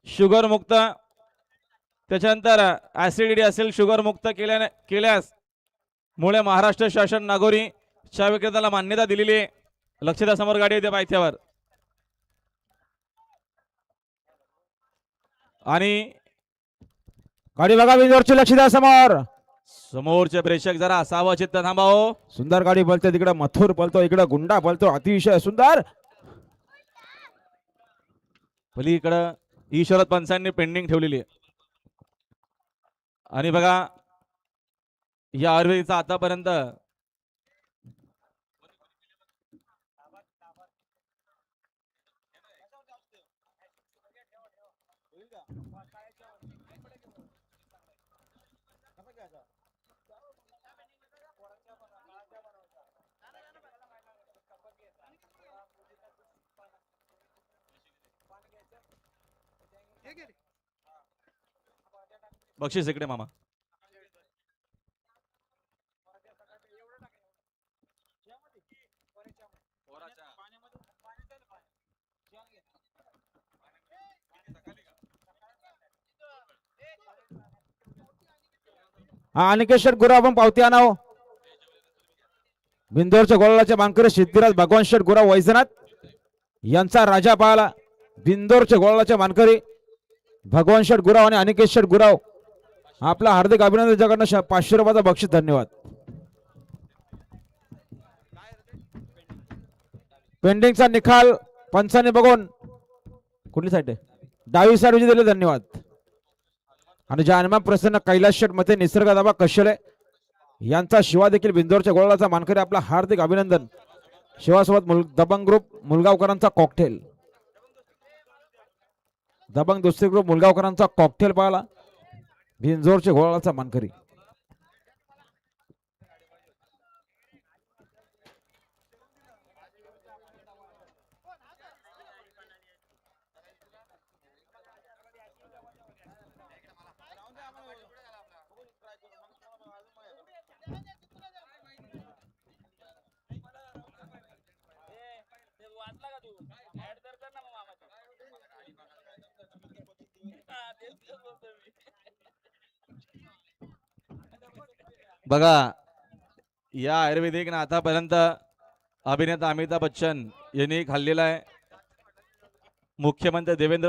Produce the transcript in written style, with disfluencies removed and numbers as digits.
Sugar मुक्त, त्याच्यानंतर acidity असेल शुगर मुक्त केल्यास मुळे महाराष्ट्र शासन नागोरी चहा विक्रेत्याला मान्यता दिलेली आहे. लक्ष द्या, समोर गाडी येते पायथ्यावर. आणि गाडी बघा बिंदोरची, लक्ष द्या समोर. समोरचे प्रेक्षक जरा सावचित्त थांबावं. सुंदर गाडी पळते, तिकडे मथुर पळतो, इकडे गुंडा पळतो, अतिशय सुंदर. पलीकडं ईश्वरत पंचांनी पेंडिंग ठेवलेली आहे. आणि बघा या आयुर्वेदीचा आतापर्यंत बक्षीस इकडे मामा. हा अनिकेश्वर गुरु आपण पावती आणाव. बिंदोरच्या गोळाच्या मानकरी सिद्धिराज भगवान शेठ गुराव वैजनाथ यांचा राजा पाहला. बिंदोरच्या गोळाच्या मानकरी भगवान शेठ गुराव आणि अनिकेश्वर गुराव आपला हार्दिक अभिनंदन. जगांना 500 रुपयाचा बक्षीस. धन्यवाद. पेंडिंगचा निकाल पंचाने बघून कुठली साईड आहे, डावी साईड दिले. धन्यवाद. आणि जानमा प्रसन्न कैलास शेठ मते निसर्ग दाबा कशले यांचा शिवा देखील बिंदोरच्या गोळाचा मानकरी आपला हार्दिक अभिनंदन. शिवासोबत दबंग ग्रुप मुलगावकरांचा कॉकटेल, दबंग दुसरी ग्रुप मुलगावकरांचा कॉकटेल पाहिला. बिंदोरच्या गोळाचा मानकरी. बघा या आयुर्वेदिक ना आतापर्यंत अभिनेता अमिताभ बच्चन यांनी खाल्लेला आहे. मुख्यमंत्री देवेंद्र